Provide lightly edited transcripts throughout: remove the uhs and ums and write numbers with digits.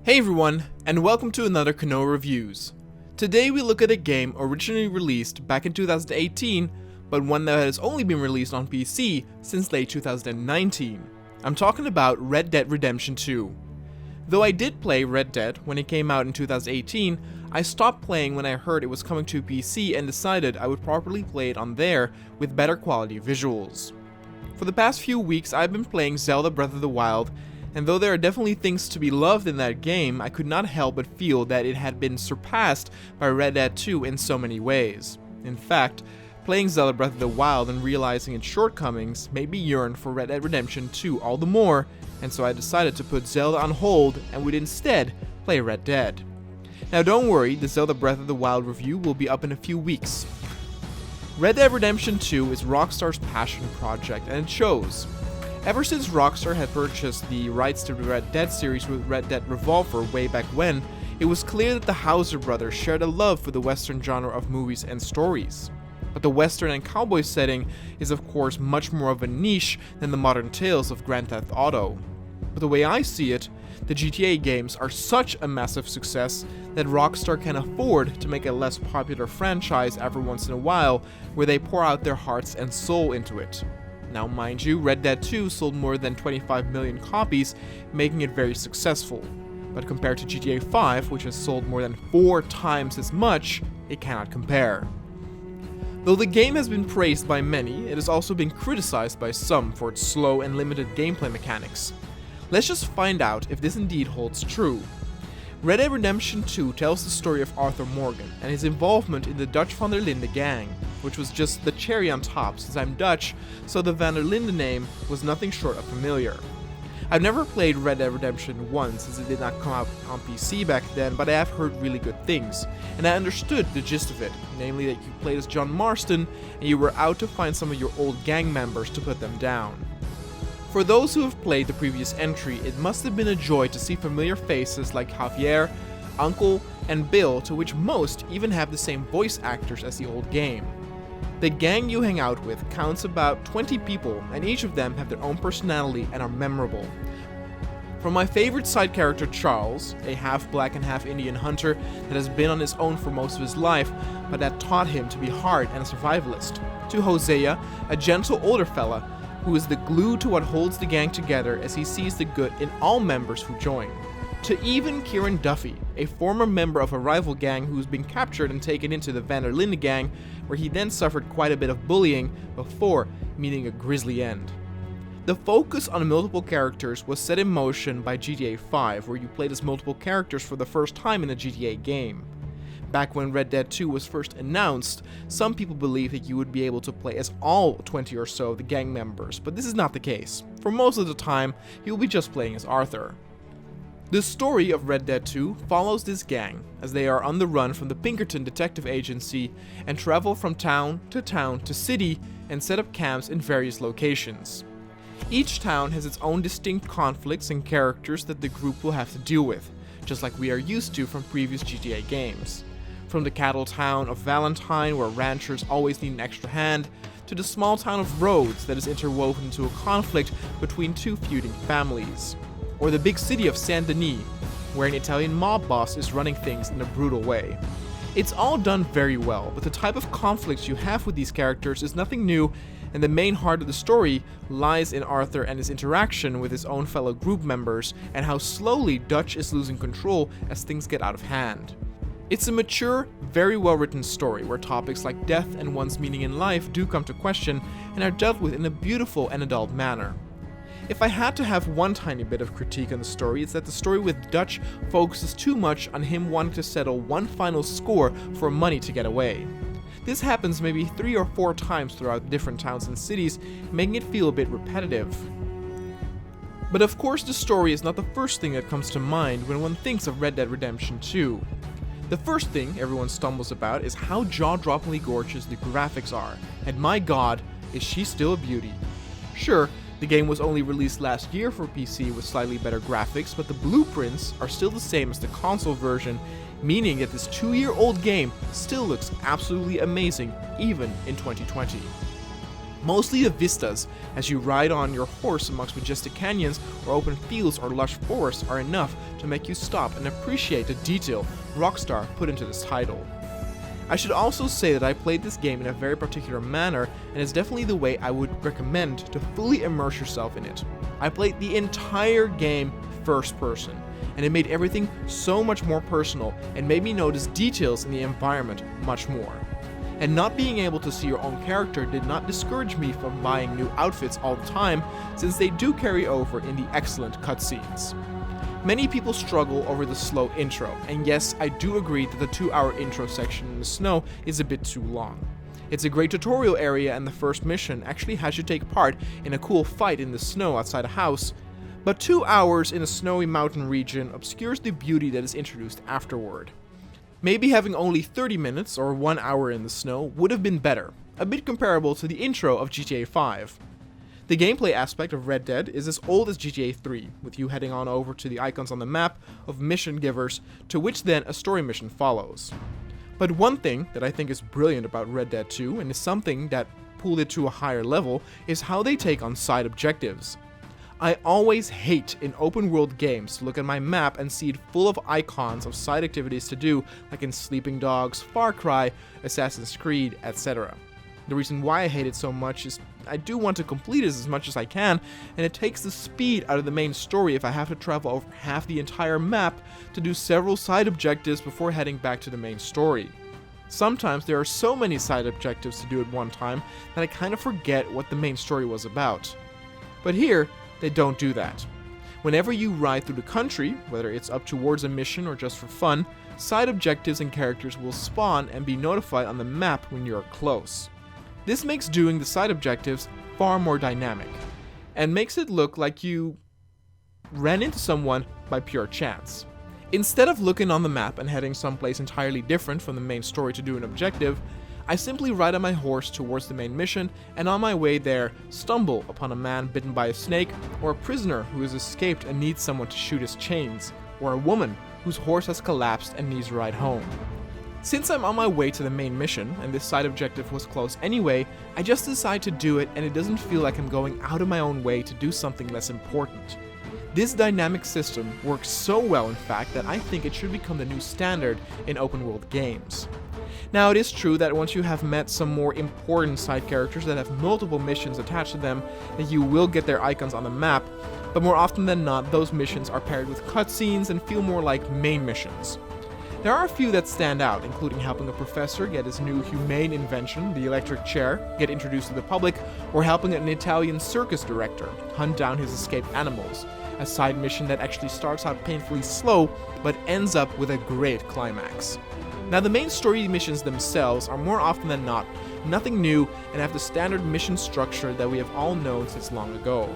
Hey everyone, and welcome to another Kanoa Reviews. Today we look at a game originally released back in 2018, but one that has only been released on PC since late 2019. I'm talking about Red Dead Redemption 2. Though I did play Red Dead when it came out in 2018, I stopped playing when I heard it was coming to PC and decided I would properly play it on there with better quality visuals. For the past few weeks I've been playing Zelda Breath of the Wild, and though there are definitely things to be loved in that game, I could not help but feel that it had been surpassed by Red Dead 2 in so many ways. In fact, playing Zelda Breath of the Wild and realizing its shortcomings made me yearn for Red Dead Redemption 2 all the more, and so I decided to put Zelda on hold and would instead play Red Dead. Now don't worry, the Zelda Breath of the Wild review will be up in a few weeks. Red Dead Redemption 2 is Rockstar's passion project, and it shows. Ever since Rockstar had purchased the rights to the Red Dead series with Red Dead Revolver way back when, it was clear that the Houser brothers shared a love for the Western genre of movies and stories. But the Western and cowboy setting is of course much more of a niche than the modern tales of Grand Theft Auto. But the way I see it, the GTA games are such a massive success that Rockstar can afford to make a less popular franchise every once in a while where they pour out their hearts and soul into it. Now mind you, Red Dead 2 sold more than 25 million copies, making it very successful. But compared to GTA 5, which has sold more than 4 times as much, it cannot compare. Though the game has been praised by many, it has also been criticized by some for its slow and limited gameplay mechanics. Let's just find out if this indeed holds true. Red Dead Redemption 2 tells the story of Arthur Morgan and his involvement in the Dutch van der Linde gang, which was just the cherry on top since I'm Dutch, so the van der Linde name was nothing short of familiar. I've never played Red Dead Redemption 1 since it did not come out on PC back then, but I have heard really good things, and I understood the gist of it, namely that you played as John Marston and you were out to find some of your old gang members to put them down. For those who have played the previous entry, it must have been a joy to see familiar faces like Javier, Uncle, and Bill, to which most even have the same voice actors as the old game. The gang you hang out with counts about 20 people, and each of them have their own personality and are memorable. From my favorite side character Charles, a half-black and half-Indian hunter that has been on his own for most of his life, but that taught him to be hard and a survivalist, to Hosea, a gentle older fella who is the glue to what holds the gang together as he sees the good in all members who join. To even Kieran Duffy, a former member of a rival gang who's been captured and taken into the van der Linde gang, where he then suffered quite a bit of bullying before meeting a grisly end. The focus on multiple characters was set in motion by GTA 5, where you played as multiple characters for the first time in a GTA game. Back when Red Dead 2 was first announced, some people believed that you would be able to play as all 20 or so of the gang members, but this is not the case. For most of the time, you'll be just playing as Arthur. The story of Red Dead 2 follows this gang, as they are on the run from the Pinkerton Detective Agency and travel from town to city and set up camps in various locations. Each town has its own distinct conflicts and characters that the group will have to deal with, just like we are used to from previous GTA games. From the cattle town of Valentine, where ranchers always need an extra hand, to the small town of Rhodes that is interwoven into a conflict between two feuding families. Or the big city of Saint Denis, where an Italian mob boss is running things in a brutal way. It's all done very well, but the type of conflicts you have with these characters is nothing new, and the main heart of the story lies in Arthur and his interaction with his own fellow group members, and how slowly Dutch is losing control as things get out of hand. It's a mature, very well written story where topics like death and one's meaning in life do come to question and are dealt with in a beautiful and adult manner. If I had to have one tiny bit of critique on the story, it's that the story with Dutch focuses too much on him wanting to settle one final score for money to get away. This happens maybe 3 or 4 times throughout different towns and cities, making it feel a bit repetitive. But of course the story is not the first thing that comes to mind when one thinks of Red Dead Redemption 2. The first thing everyone stumbles about is how jaw-droppingly gorgeous the graphics are, and my god, is she still a beauty. Sure, the game was only released last year for PC with slightly better graphics, but the blueprints are still the same as the console version, meaning that this 2-year-old game still looks absolutely amazing even in 2020. Mostly the vistas, as you ride on your horse amongst majestic canyons or open fields or lush forests, are enough to make you stop and appreciate the detail Rockstar put into this title. I should also say that I played this game in a very particular manner, and it's definitely the way I would recommend to fully immerse yourself in it. I played the entire game first person, and it made everything so much more personal and made me notice details in the environment much more. And not being able to see your own character did not discourage me from buying new outfits all the time, since they do carry over in the excellent cutscenes. Many people struggle over the slow intro, and yes, I do agree that the 2-hour intro section in the snow is a bit too long. It's a great tutorial area, and the first mission actually has you take part in a cool fight in the snow outside a house, but 2 hours in a snowy mountain region obscures the beauty that is introduced afterward. Maybe having only 30 minutes or 1 hour in the snow would have been better, a bit comparable to the intro of GTA 5. The gameplay aspect of Red Dead is as old as GTA 3, with you heading on over to the icons on the map of mission givers, to which then a story mission follows. But one thing that I think is brilliant about Red Dead 2, and is something that pulled it to a higher level, is how they take on side objectives. I always hate in open world games to look at my map and see it full of icons of side activities to do, like in Sleeping Dogs, Far Cry, Assassin's Creed, etc. The reason why I hate it so much is I do want to complete it as much as I can, and it takes the speed out of the main story if I have to travel over half the entire map to do several side objectives before heading back to the main story. Sometimes there are so many side objectives to do at one time that I kind of forget what the main story was about. But here, they don't do that. Whenever you ride through the country, whether it's up towards a mission or just for fun, side objectives and characters will spawn and be notified on the map when you're close. This makes doing the side objectives far more dynamic, and makes it look like you ran into someone by pure chance. Instead of looking on the map and heading someplace entirely different from the main story to do an objective, I simply ride on my horse towards the main mission, and on my way there, stumble upon a man bitten by a snake, or a prisoner who has escaped and needs someone to shoot his chains, or a woman whose horse has collapsed and needs a ride home. Since I'm on my way to the main mission, and this side objective was close anyway, I just decide to do it, and it doesn't feel like I'm going out of my own way to do something less important. This dynamic system works so well, in fact, that I think it should become the new standard in open world games. Now, it is true that once you have met some more important side characters that have multiple missions attached to them, that you will get their icons on the map, but more often than not, those missions are paired with cutscenes and feel more like main missions. There are a few that stand out, including helping a professor get his new humane invention, the electric chair, get introduced to the public, or helping an Italian circus director hunt down his escaped animals, a side mission that actually starts out painfully slow, but ends up with a great climax. Now, the main story missions themselves are more often than not nothing new and have the standard mission structure that we have all known since long ago.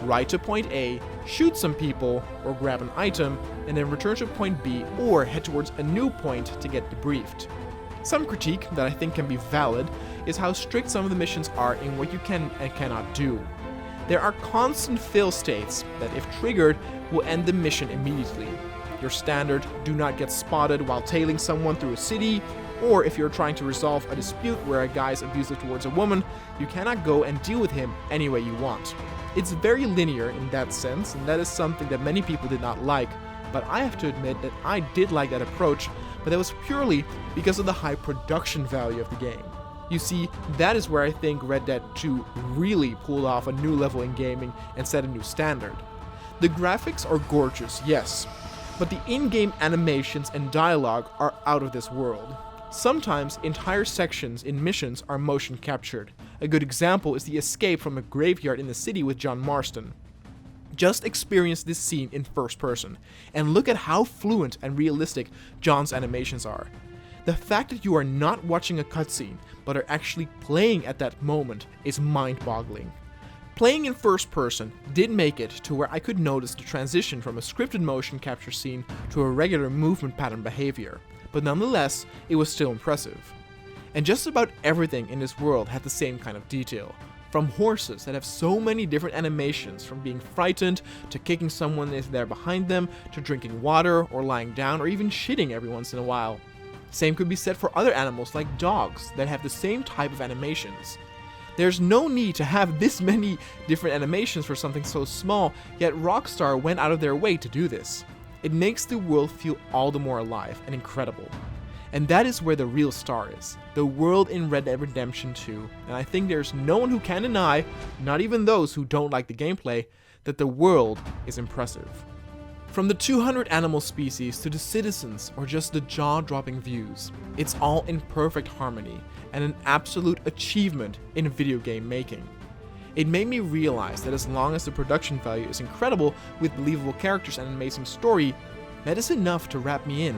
Ride to point A, shoot some people, or grab an item, and then return to point B or head towards a new point to get debriefed. Some critique that I think can be valid is how strict some of the missions are in what you can and cannot do. There are constant fail states that, if triggered, will end the mission immediately. Your standard do not get spotted while tailing someone through a city, or if you're trying to resolve a dispute where a guy is abusive towards a woman, you cannot go and deal with him any way you want. It's very linear in that sense, and that is something that many people did not like, but I have to admit that I did like that approach, but that was purely because of the high production value of the game. You see, that is where I think Red Dead 2 really pulled off a new level in gaming and set a new standard. The graphics are gorgeous, yes, but the in-game animations and dialogue are out of this world. Sometimes entire sections in missions are motion captured. A good example is the escape from a graveyard in the city with John Marston. Just experience this scene in first person, and look at how fluent and realistic John's animations are. The fact that you are not watching a cutscene, but are actually playing at that moment is mind-boggling. Playing in first person did make it to where I could notice the transition from a scripted motion capture scene to a regular movement pattern behavior, but nonetheless, it was still impressive. And just about everything in this world had the same kind of detail. From horses that have so many different animations, from being frightened, to kicking someone if they're behind them, to drinking water, or lying down, or even shitting every once in a while. Same could be said for other animals like dogs that have the same type of animations. There's no need to have this many different animations for something so small, yet Rockstar went out of their way to do this. It makes the world feel all the more alive and incredible. And that is where the real star is, the world in Red Dead Redemption 2, and I think there's no one who can deny, not even those who don't like the gameplay, that the world is impressive. From the 200 animal species to the citizens or just the jaw-dropping views, it's all in perfect harmony and an absolute achievement in video game making. It made me realize that as long as the production value is incredible with believable characters and an amazing story, that is enough to wrap me in,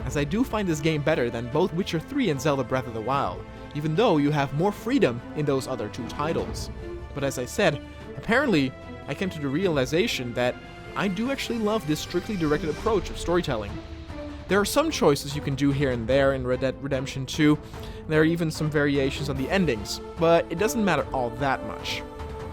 as I do find this game better than both Witcher 3 and Zelda Breath of the Wild, even though you have more freedom in those other two titles. But as I said, apparently I came to the realization that I do actually love this strictly directed approach of storytelling. There are some choices you can do here and there in Red Dead Redemption 2, and there are even some variations on the endings, but it doesn't matter all that much.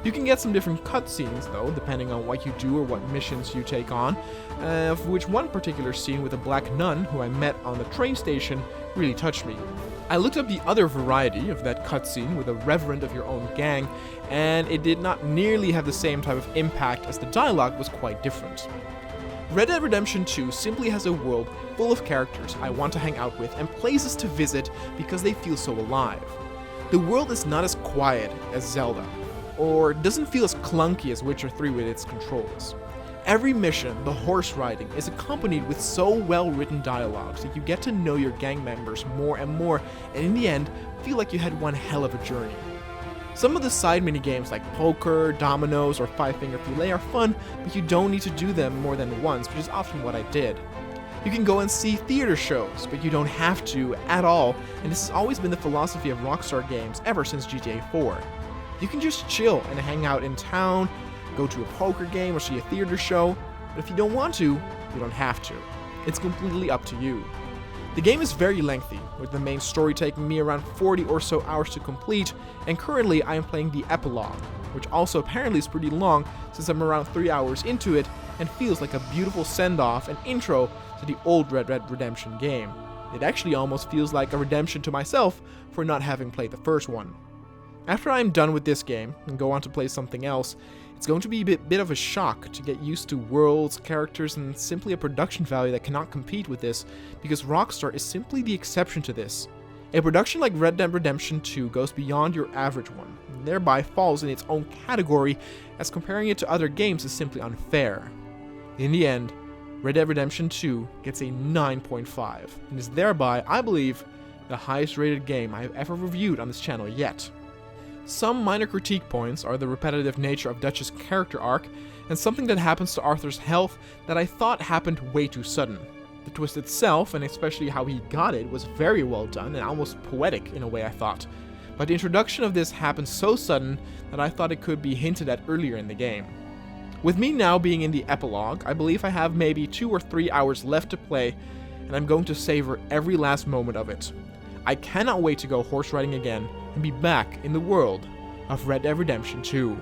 You can get some different cutscenes though, depending on what you do or what missions you take on, of which one particular scene with a black nun who I met on the train station really touched me. I looked up the other variety of that cutscene with a reverend of your own gang, and it did not nearly have the same type of impact as the dialogue was quite different. Red Dead Redemption 2 simply has a world full of characters I want to hang out with and places to visit because they feel so alive. The world is not as quiet as Zelda, or doesn't feel as clunky as Witcher 3 with its controls. Every mission, the horse riding, is accompanied with so well-written dialogues that you get to know your gang members more and more, and in the end, feel like you had one hell of a journey. Some of the side minigames like poker, dominoes, or five-finger fillet are fun, but you don't need to do them more than once, which is often what I did. You can go and see theater shows, but you don't have to at all, and this has always been the philosophy of Rockstar games ever since GTA 4. You can just chill and hang out in town, go to a poker game or see a theater show, but if you don't want to, you don't have to. It's completely up to you. The game is very lengthy, with the main story taking me around 40 or so hours to complete, and currently I am playing the epilogue, which also apparently is pretty long since I'm around 3 hours into it and feels like a beautiful send-off and intro to the old Red Dead Redemption game. It actually almost feels like a redemption to myself for not having played the first one. After I'm done with this game and go on to play something else, it's going to be a bit of a shock to get used to worlds, characters, and simply a production value that cannot compete with this, because Rockstar is simply the exception to this. A production like Red Dead Redemption 2 goes beyond your average one, and thereby falls in its own category, as comparing it to other games is simply unfair. In the end, Red Dead Redemption 2 gets a 9.5, and is thereby, I believe, the highest rated game I have ever reviewed on this channel yet. Some minor critique points are the repetitive nature of Dutch's character arc, and something that happens to Arthur's health that I thought happened way too sudden. The twist itself, and especially how he got it, was very well done and almost poetic in a way I thought. But the introduction of this happened so sudden that I thought it could be hinted at earlier in the game. With me now being in the epilogue, I believe I have maybe 2 or 3 hours left to play, and I'm going to savor every last moment of it. I cannot wait to go horse riding again and be back in the world of Red Dead Redemption 2.